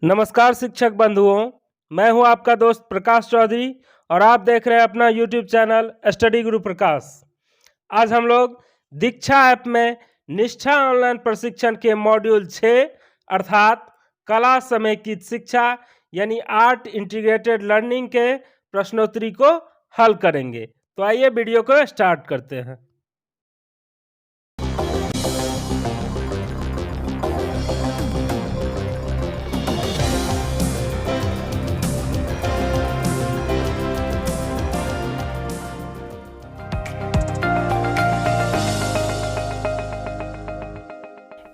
नमस्कार शिक्षक बंधुओं, मैं हूं आपका दोस्त प्रकाश चौधरी और आप देख रहे हैं अपना यूट्यूब चैनल स्टडी गुरु प्रकाश। आज हम लोग दीक्षा ऐप में निष्ठा ऑनलाइन प्रशिक्षण के मॉड्यूल 6 अर्थात कला समेकित शिक्षा यानी आर्ट इंटीग्रेटेड लर्निंग के प्रश्नोत्तरी को हल करेंगे। तो आइए वीडियो को स्टार्ट करते हैं।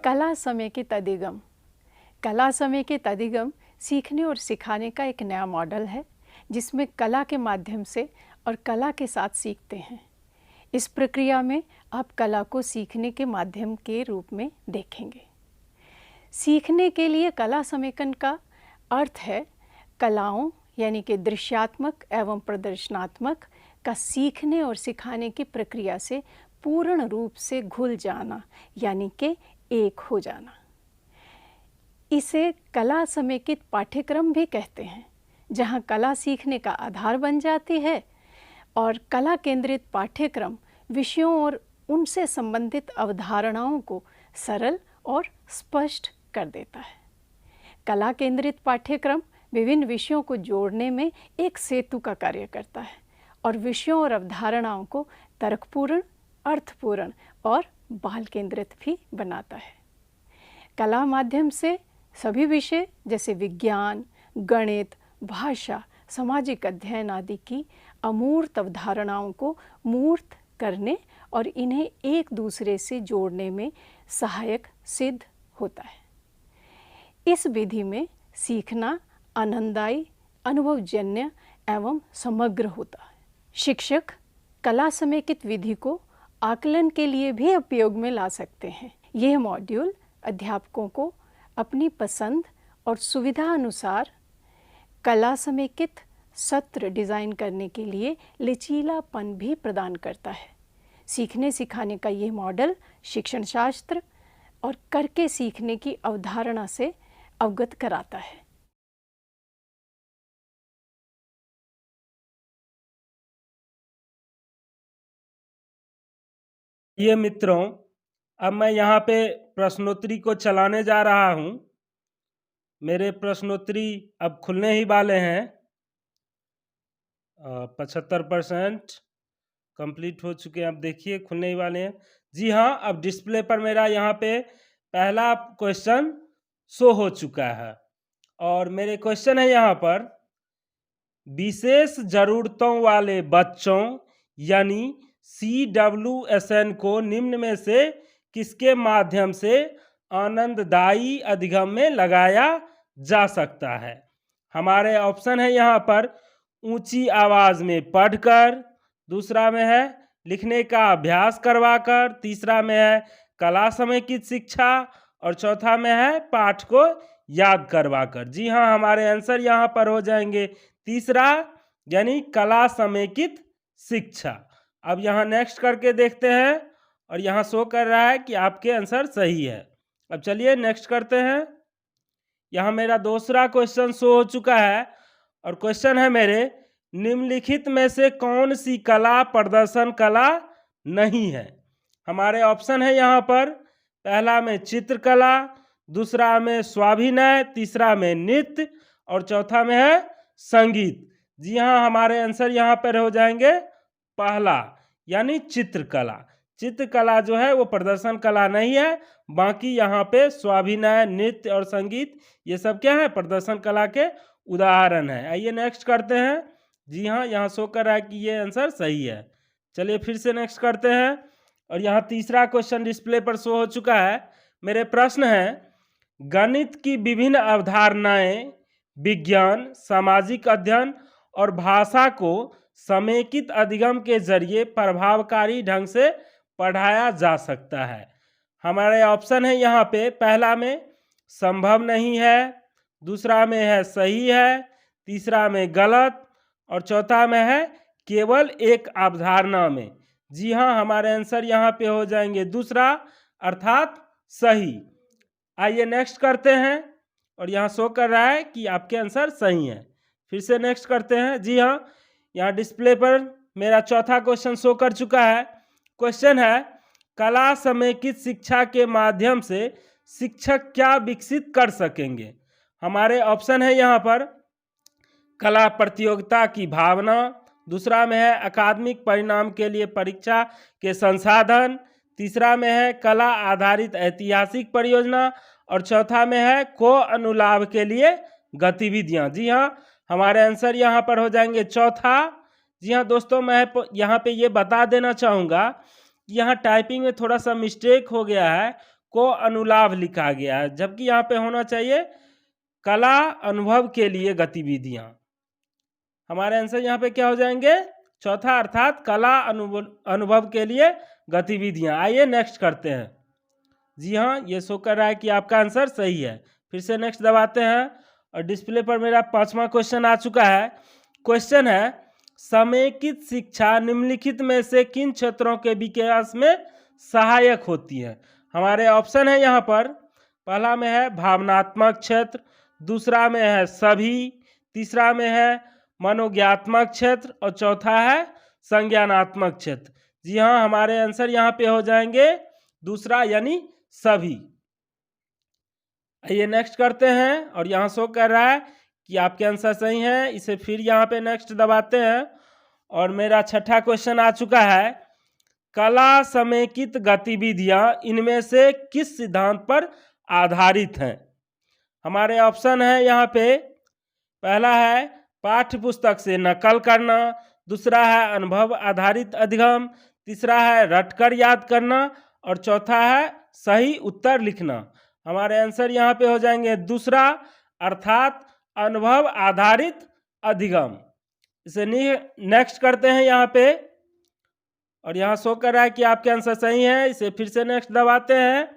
कला समेकित अधिगम। कला समेकित अधिगम सीखने और सिखाने का एक नया मॉडल है जिसमें कला के माध्यम से और कला के साथ सीखते हैं। इस प्रक्रिया में आप कला को सीखने के माध्यम के रूप में देखेंगे। सीखने के लिए कला समेकन का अर्थ है कलाओं यानी कि दृश्यात्मक एवं प्रदर्शनात्मक का सीखने और सिखाने की प्रक्रिया से पूर्ण रूप से घुल जाना यानी कि एक हो जाना। इसे कला समेकित पाठ्यक्रम भी कहते हैं, जहां कला सीखने का आधार बन जाती है और कला केंद्रित पाठ्यक्रम विषयों और उनसे संबंधित अवधारणाओं को सरल और स्पष्ट कर देता है। कला केंद्रित पाठ्यक्रम विभिन्न विषयों को जोड़ने में एक सेतु का कार्य करता है और विषयों और अवधारणाओं को तर्कपूर्ण, अर्थपूर्ण और बाल केंद्रित भी बनाता है। कला माध्यम से सभी विषय जैसे विज्ञान, गणित, भाषा, सामाजिक अध्ययन आदि की अमूर्त अवधारणाओं को मूर्त करने और इन्हें एक दूसरे से जोड़ने में सहायक सिद्ध होता है। इस विधि में सीखना आनंददायी, अनुभवजन्य एवं समग्र होता है। शिक्षक कला समेकित विधि को आकलन के लिए भी उपयोग में ला सकते हैं। यह मॉड्यूल अध्यापकों को अपनी पसंद और सुविधा अनुसार कला समेकित सत्र डिज़ाइन करने के लिए लचीलापन भी प्रदान करता है। सीखने सिखाने का यह मॉडल शिक्षण शास्त्र और करके सीखने की अवधारणा से अवगत कराता है। ये मित्रों, अब मैं यहाँ पे प्रश्नोत्तरी को चलाने जा रहा हूँ। मेरे प्रश्नोत्तरी अब खुलने ही वाले हैं। 75% कंप्लीट हो चुके हैं। अब देखिए खुलने ही वाले हैं। जी हाँ, अब डिस्प्ले पर मेरा यहाँ पे पहला क्वेश्चन शो हो चुका है और मेरे क्वेश्चन है यहाँ पर विशेष ज़रूरतों वाले बच्चों यानी CWSN को निम्न में से किसके माध्यम से आनंददायी अधिगम में लगाया जा सकता है। हमारे ऑप्शन है यहाँ पर ऊंची आवाज़ में पढ़कर, दूसरा में है लिखने का अभ्यास करवाकर, तीसरा में है कला समेकित शिक्षा और चौथा में है पाठ को याद करवाकर। जी हाँ, हमारे आंसर यहाँ पर हो जाएंगे तीसरा यानी कला समेकित शिक्षा। अब यहाँ नेक्स्ट करके देखते हैं और यहाँ शो कर रहा है कि आपके आंसर सही है। अब चलिए नेक्स्ट करते हैं। यहाँ मेरा दूसरा क्वेश्चन शो हो चुका है और क्वेश्चन है मेरे निम्नलिखित में से कौन सी कला प्रदर्शन कला नहीं है। हमारे ऑप्शन है यहाँ पर पहला में चित्रकला, दूसरा में स्वाभिनय, तीसरा में नृत्य और चौथा में है संगीत। जी हाँ, हमारे आंसर यहाँ पर हो जाएंगे पहला यानी चित्रकला। चित्रकला जो है वो प्रदर्शन कला नहीं है, बाकी यहाँ पे स्वाभिनय, नृत्य और संगीत ये सब क्या है प्रदर्शन कला के उदाहरण है। आइए नेक्स्ट करते हैं। जी हाँ, यहाँ शो कर रहा है कि ये आंसर सही है। चलिए फिर से नेक्स्ट करते हैं और यहाँ तीसरा क्वेश्चन डिस्प्ले पर शो हो चुका है। मेरे प्रश्न है गणित की विभिन्न अवधारणाएं विज्ञान, सामाजिक अध्ययन और भाषा को समेकित अधिगम के जरिए प्रभावकारी ढंग से पढ़ाया जा सकता है। हमारे ऑप्शन है यहाँ पे पहला में संभव नहीं है, दूसरा में है सही है, तीसरा में गलत और चौथा में है केवल एक अवधारणा में। जी हाँ, हमारे आंसर यहाँ पे हो जाएंगे दूसरा अर्थात सही। आइए नेक्स्ट करते हैं और यहाँ शो कर रहा है कि आपके आंसर सही है। फिर से नेक्स्ट करते हैं। जी हाँ, यहाँ डिस्प्ले पर मेरा चौथा क्वेश्चन शो कर चुका है। क्वेश्चन है, कला समेकित शिक्षा के माध्यम से शिक्षक क्या विकसित कर सकेंगे? हमारे ऑप्शन है यहाँ पर कला प्रतियोगिता की भावना, दूसरा में है अकादमिक परिणाम के लिए परीक्षा के संसाधन, तीसरा में है कला आधारित ऐतिहासिक परियोजना और चौथा में है को अनुलाभ के लिए गतिविधियां। जी हाँ, हमारे आंसर यहाँ पर हो जाएंगे चौथा। जी हाँ दोस्तों, मैं यहाँ पे ये बता देना चाहूँगा कि यहाँ टाइपिंग में थोड़ा सा मिस्टेक हो गया है, को अनुलाभ लिखा गया है, जबकि यहाँ पे होना चाहिए कला अनुभव के लिए गतिविधियां। हमारे आंसर यहाँ पे क्या हो जाएंगे? चौथा, अर्थात कला अनुभव के लिए गतिविधियां। आइए नेक्स्ट करते हैं। जी हाँ, ये शो कर रहा है कि आपका आंसर सही है। फिर से नेक्स्ट दबाते हैं और डिस्प्ले पर मेरा पांचवा क्वेश्चन आ चुका है। क्वेश्चन है, समेकित शिक्षा निम्नलिखित में से किन क्षेत्रों के विकास में सहायक होती है? हमारे ऑप्शन है यहाँ पर, पहला में है भावनात्मक क्षेत्र, दूसरा में है सभी, तीसरा में है मनोज्ञात्मक क्षेत्र और चौथा है संज्ञानात्मक क्षेत्र। जी हाँ, हमारे आंसर यहाँ पे हो जाएंगे दूसरा यानी सभी। आइए नेक्स्ट करते हैं और यहाँ शो कर रहा है कि आपके आंसर सही हैं। इसे फिर यहाँ पे नेक्स्ट दबाते हैं और मेरा छठा क्वेश्चन आ चुका है, कला समेकित गतिविधियां इनमें से किस सिद्धांत पर आधारित हैं? हमारे ऑप्शन है यहाँ पे, पहला है पाठ्य पुस्तक से नकल करना, दूसरा है अनुभव आधारित अधिगम, तीसरा है रटकर याद करना और चौथा है सही उत्तर लिखना। हमारे आंसर यहाँ पे हो जाएंगे दूसरा, अर्थात अनुभव आधारित अधिगम। इसे नेक्स्ट करते हैं यहाँ पे और यहाँ शो कर रहा है कि आपके आंसर सही है। इसे फिर से नेक्स्ट दबाते हैं।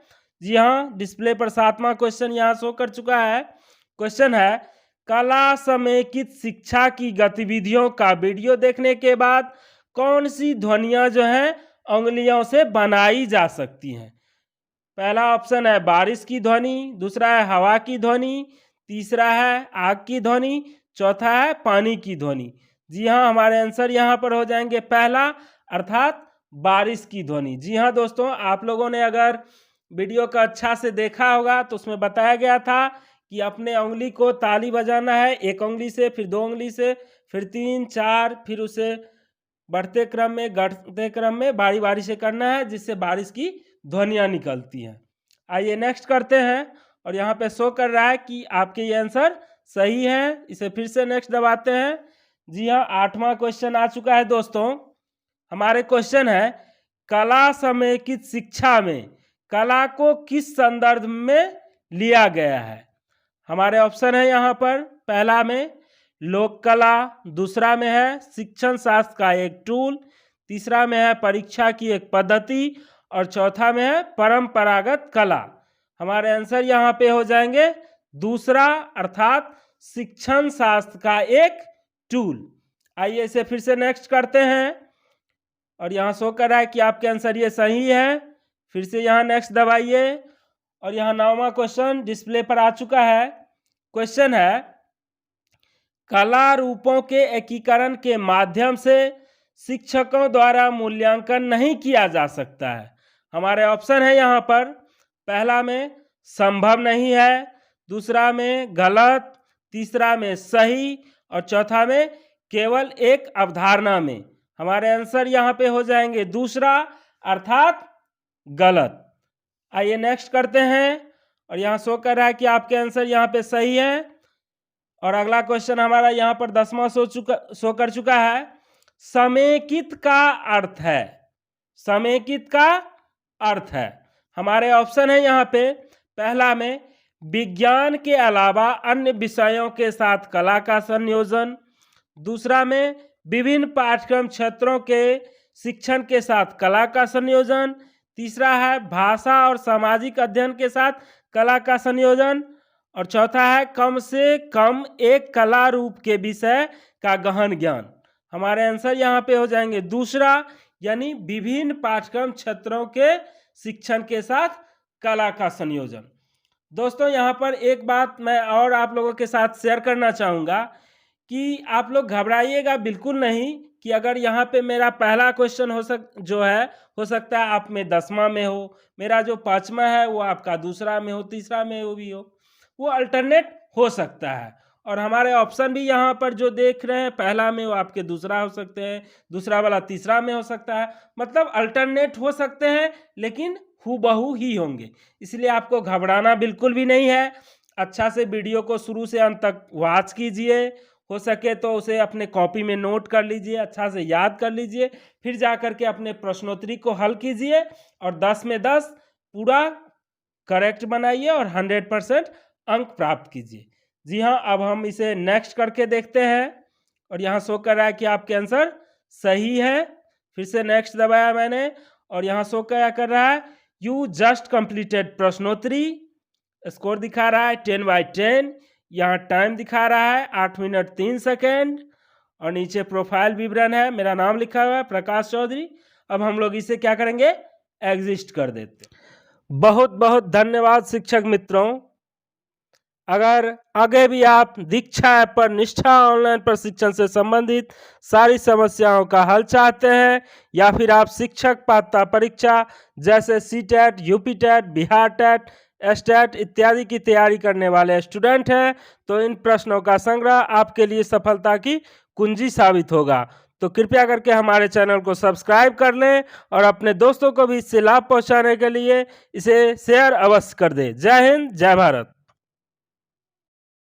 जी हाँ, डिस्प्ले पर सातवां क्वेश्चन यहाँ शो कर चुका है। क्वेश्चन है, कला समेकित शिक्षा की गतिविधियों का वीडियो देखने के बाद कौन सी ध्वनियां जो हैं उंगलियों से बनाई जा सकती हैं? पहला ऑप्शन है बारिश की ध्वनि, दूसरा है हवा की ध्वनि, तीसरा है आग की ध्वनि, चौथा है पानी की ध्वनि। जी हाँ, हमारे आंसर यहाँ पर हो जाएंगे पहला, अर्थात बारिश की ध्वनि। जी हाँ दोस्तों, आप लोगों ने अगर वीडियो का अच्छा से देखा होगा तो उसमें बताया गया था कि अपने उंगली को ताली बजाना है, एक उंगली से, फिर दो उंगली से, फिर तीन चार, फिर उसे बढ़ते क्रम में घटते क्रम में बारी बारी से करना है, जिससे बारिश की ध्वनियाँ निकलती हैं। आइए नेक्स्ट करते हैं और यहाँ पे शो कर रहा है कि आपके ये आंसर सही है। इसे फिर से नेक्स्ट दबाते हैं। जी हाँ, आठवां क्वेश्चन आ चुका है दोस्तों। हमारे क्वेश्चन है, कला समेकित शिक्षा में कला को किस संदर्भ में लिया गया है? हमारे ऑप्शन है यहाँ पर, पहला में लोक कला, दूसरा में है शिक्षण शास्त्र का एक टूल, तीसरा में है परीक्षा की एक पद्धति और चौथा में है परंपरागत कला। हमारे आंसर यहाँ पे हो जाएंगे दूसरा, अर्थात शिक्षण शास्त्र का एक टूल। आइए इसे फिर से नेक्स्ट करते हैं और यहाँ शो कर रहा है कि आपके आंसर ये सही है। फिर से यहाँ नेक्स्ट दबाइए और यहाँ 9वां क्वेश्चन डिस्प्ले पर आ चुका है। क्वेश्चन है, कला रूपों के एकीकरण के माध्यम से शिक्षकों द्वारा मूल्यांकन नहीं किया जा सकता है। हमारे ऑप्शन है यहाँ पर, पहला में संभव नहीं है, दूसरा में गलत, तीसरा में सही और चौथा में केवल एक अवधारणा में। हमारे आंसर यहाँ पे हो जाएंगे दूसरा, अर्थात गलत। आइए नेक्स्ट करते हैं और यहाँ शो कर रहा है कि आपके आंसर यहाँ पे सही है। और अगला क्वेश्चन हमारा यहाँ पर 10वां शो कर चुका है। समेकित का अर्थ है, समेकित का अर्थ है। हमारे ऑप्शन है यहाँ पे, पहला में विज्ञान के अलावा अन्य विषयों के साथ कला का संयोजन, दूसरा में विभिन्न पाठ्यक्रम क्षेत्रों के शिक्षण के साथ कला का संयोजन, तीसरा है भाषा और सामाजिक अध्ययन के साथ कला का संयोजन और चौथा है कम से कम एक कला रूप के विषय का गहन ज्ञान। हमारे आंसर यहाँ पे हो जाएंगे दूसरा, यानी विभिन्न पाठ्यक्रम क्षेत्रों के शिक्षण के साथ कला का संयोजन। दोस्तों यहाँ पर एक बात मैं और आप लोगों के साथ शेयर करना चाहूँगा कि आप लोग घबराइएगा बिल्कुल नहीं कि अगर यहाँ पे मेरा पहला क्वेश्चन हो सकता है आप में 10वां में हो, मेरा जो 5वां है वो आपका दूसरा में हो, तीसरा में वो भी हो, वो अल्टरनेट हो सकता है। और हमारे ऑप्शन भी यहाँ पर जो देख रहे हैं, पहला में वो आपके दूसरा हो सकते हैं, दूसरा वाला तीसरा में हो सकता है, मतलब अल्टरनेट हो सकते हैं लेकिन हूबहू ही होंगे। इसलिए आपको घबराना बिल्कुल भी नहीं है। अच्छा से वीडियो को शुरू से अंत तक वॉच कीजिए, हो सके तो उसे अपने कॉपी में नोट कर लीजिए, अच्छा से याद कर लीजिए, फिर जा कर के अपने प्रश्नोत्तरी को हल कीजिए और 10 में 10 पूरा करेक्ट बनाइए और 100% अंक प्राप्त कीजिए। जी हाँ, अब हम इसे नेक्स्ट करके देखते हैं और यहाँ शो कर रहा है कि आपके आंसर सही है। फिर से नेक्स्ट दबाया मैंने और यहाँ शो क्या कर रहा है, यू जस्ट कंप्लीटेड प्रश्नोत्तरी, स्कोर दिखा रहा है 10/10। यहाँ टाइम दिखा रहा है 8 मिनट 3 सेकेंड और नीचे प्रोफाइल विवरण है, मेरा नाम लिखा हुआ है प्रकाश चौधरी। अब हम लोग इसे क्या करेंगे, एग्जिस्ट कर देते। बहुत बहुत धन्यवाद शिक्षक मित्रों। अगर आगे भी आप दीक्षा ऐप पर निष्ठा ऑनलाइन प्रशिक्षण से संबंधित सारी समस्याओं का हल चाहते हैं या फिर आप शिक्षक पात्रता परीक्षा जैसे CTET, UPTET, Bihar TET, STET इत्यादि की तैयारी करने वाले स्टूडेंट हैं, तो इन प्रश्नों का संग्रह आपके लिए सफलता की कुंजी साबित होगा। तो कृपया करके हमारे चैनल को सब्सक्राइब कर लें और अपने दोस्तों को भी इससे लाभ पहुंचाने के लिए इसे शेयर अवश्य कर दें। जय हिंद, जय भारत।